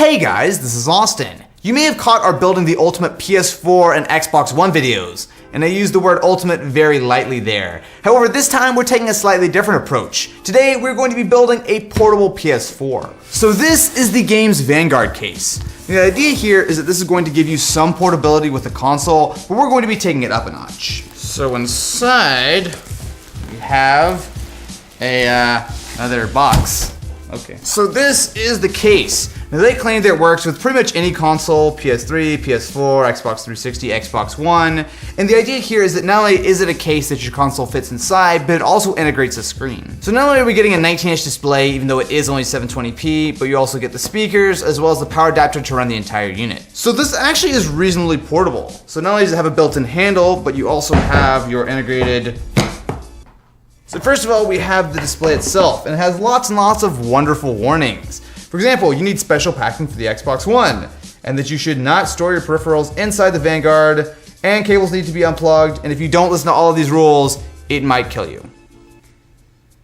Hey guys, this is Austin. You may have caught our building the ultimate PS4 and Xbox One videos, and I used the word ultimate very lightly there. However, this time we're taking a slightly different approach. Today we're going to be building a portable PS4. So this is the game's Vanguard case. The idea here is that this is going to give you some portability with the console, but we're going to be taking it up a notch. So inside we have another box. Okay. So this is the case. Now they claim that it works with pretty much any console, PS3, PS4, Xbox 360, Xbox One. And the idea here is that not only is it a case that your console fits inside, but it also integrates a screen. So not only are we getting a 19-inch display, even though it is only 720p, but you also get the speakers as well as the power adapter to run the entire unit. So this actually is reasonably portable. So not only does it have a built-in handle, but you also have your integrated. So first of all, we have the display itself, and it has lots and lots of wonderful warnings. For example, you need special packing for the Xbox One, and that you should not store your peripherals inside the Vanguard, and cables need to be unplugged, and if you don't listen to all of these rules, it might kill you.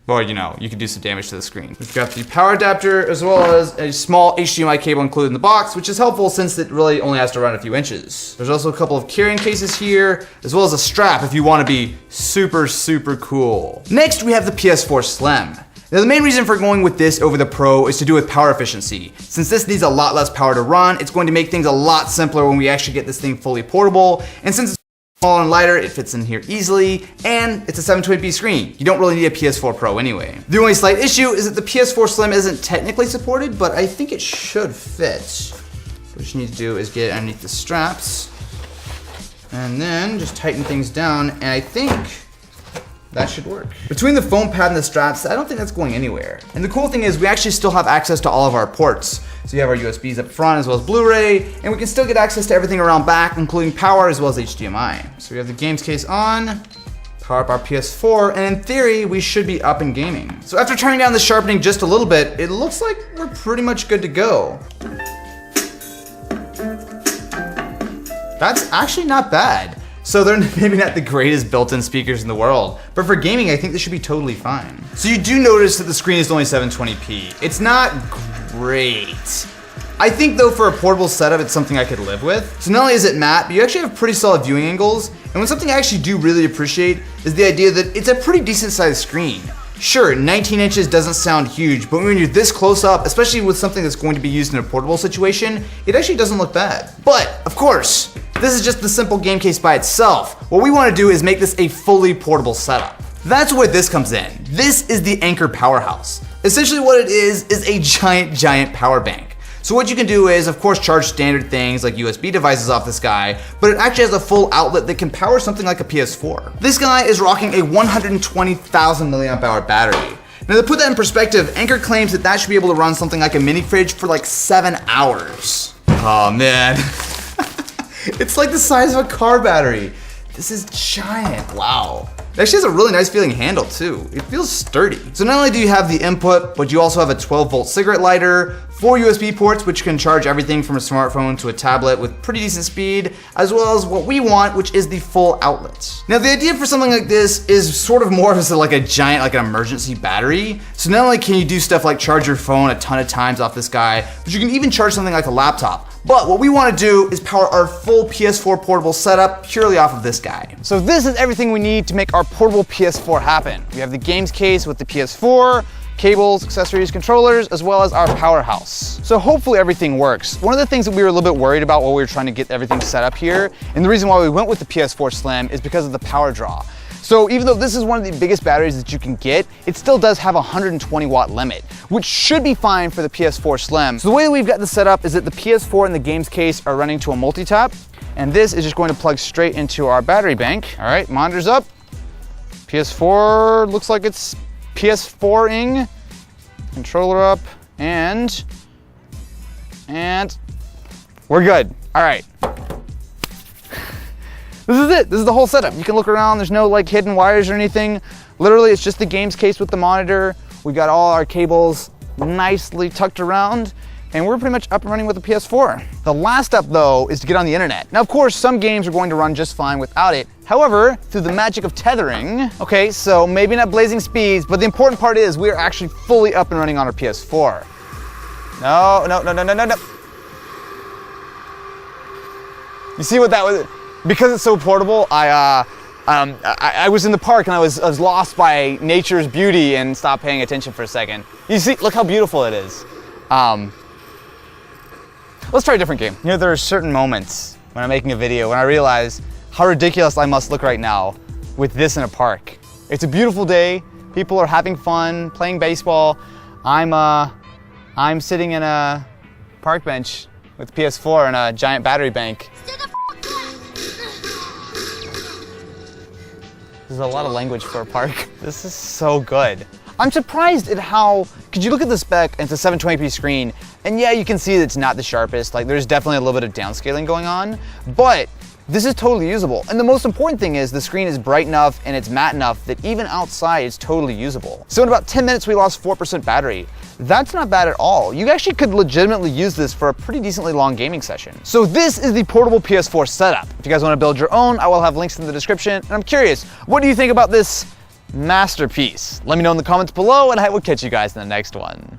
Or, you know, you could do some damage to the screen. We've got the power adapter as well as a small HDMI cable included in the box, which is helpful since it really only has to run a few inches. There's also a couple of carrying cases here, as well as a strap if you want to be super, super cool. Next, we have the PS4 Slim. Now the main reason for going with this over the Pro is to do with power efficiency. Since this needs a lot less power to run, it's going to make things a lot simpler when we actually get this thing fully portable. And since it's smaller and lighter, it fits in here easily, and it's a 720p screen. You don't really need a PS4 Pro anyway. The only slight issue is that the PS4 Slim isn't technically supported, but I think it should fit. So what you need to do is get it underneath the straps, and then just tighten things down, and I think that should work. Between the foam pad and the straps, I don't think that's going anywhere. And the cool thing is we actually still have access to all of our ports. So you have our USBs up front as well as Blu-ray, and we can still get access to everything around back, including power as well as HDMI. So we have the games case on, power up our PS4, and in theory, we should be up and gaming. So after turning down the sharpening just a little bit, it looks like we're pretty much good to go. That's actually not bad. So they're maybe not the greatest built-in speakers in the world, but for gaming, I think this should be totally fine. So you do notice that the screen is only 720p. It's not great. I think though for a portable setup, it's something I could live with. So not only is it matte, but you actually have pretty solid viewing angles. And when something I actually do really appreciate is the idea that it's a pretty decent sized screen. Sure, 19 inches doesn't sound huge, but when you're this close up, especially with something that's going to be used in a portable situation, it actually doesn't look bad. But, of course, this is just the simple game case by itself. What we want to do is make this a fully portable setup. That's where this comes in. This is the Anker Powerhouse. Essentially what it is a giant power bank. So what you can do is, of course, charge standard things like USB devices off this guy, but it actually has a full outlet that can power something like a PS4. This guy is rocking a 120,000 milliamp hour battery. Now to put that in perspective, Anker claims that that should be able to run something like a mini fridge for like 7 hours. Oh man, it's like the size of a car battery. This is giant, wow. It actually has a really nice feeling handle too. It feels sturdy. So not only do you have the input, but you also have a 12-volt cigarette lighter, 4 USB ports which can charge everything from a smartphone to a tablet with pretty decent speed, as well as what we want, which is the full outlet. Now the idea for something like this is sort of more of like a giant, like an emergency battery. So not only can you do stuff like charge your phone a ton of times off this guy, but you can even charge something like a laptop. But what we want to do is power our full PS4 portable setup purely off of this guy. So this is everything we need to make our portable PS4 happen. We have the games case with the PS4, cables, accessories, controllers, as well as our powerhouse. So hopefully everything works. One of the things that we were a little bit worried about while we were trying to get everything set up here, and the reason why we went with the PS4 Slim is because of the power draw. So even though this is one of the biggest batteries that you can get, it still does have a 120 watt limit, which should be fine for the PS4 Slim. So the way we've got this set up is that the PS4 and the games case are running to a multi-tap, and this is just going to plug straight into our battery bank. All right, monitor's up. PS4 looks like it's PS4ing. Controller up, and we're good. All right. This is it. This is the whole setup. You can look around. There's no like hidden wires or anything. Literally, it's just the games case with the monitor. We got all our cables nicely tucked around, and we're pretty much up and running with the PS4. The last step though is to get on the internet. Now, of course, some games are going to run just fine without it. However, through the magic of tethering, okay, so maybe not blazing speeds, but the important part is we are actually fully up and running on our PS4. No. You see what that was? Because it's so portable, I was in the park and I was lost by nature's beauty and stopped paying attention for a second. You see, look how beautiful it is. Let's try a different game. You know, there are certain moments when I'm making a video when I realize how ridiculous I must look right now with this in a park. It's a beautiful day. People are having fun, playing baseball. I'm sitting in a park bench with PS4 and a giant battery bank. This is a lot of language for a park. This is so good. I'm surprised at how, because you look at the spec and it's a 720p screen, and yeah, you can see that it's not the sharpest. Like, there's definitely a little bit of downscaling going on, but this is totally usable. And the most important thing is the screen is bright enough and it's matte enough that even outside it's totally usable. So in about 10 minutes we lost 4% battery. That's not bad at all. You actually could legitimately use this for a pretty decently long gaming session. So this is the portable PS4 setup. If you guys want to build your own, I will have links in the description. And I'm curious, what do you think about this masterpiece? Let me know in the comments below and I will catch you guys in the next one.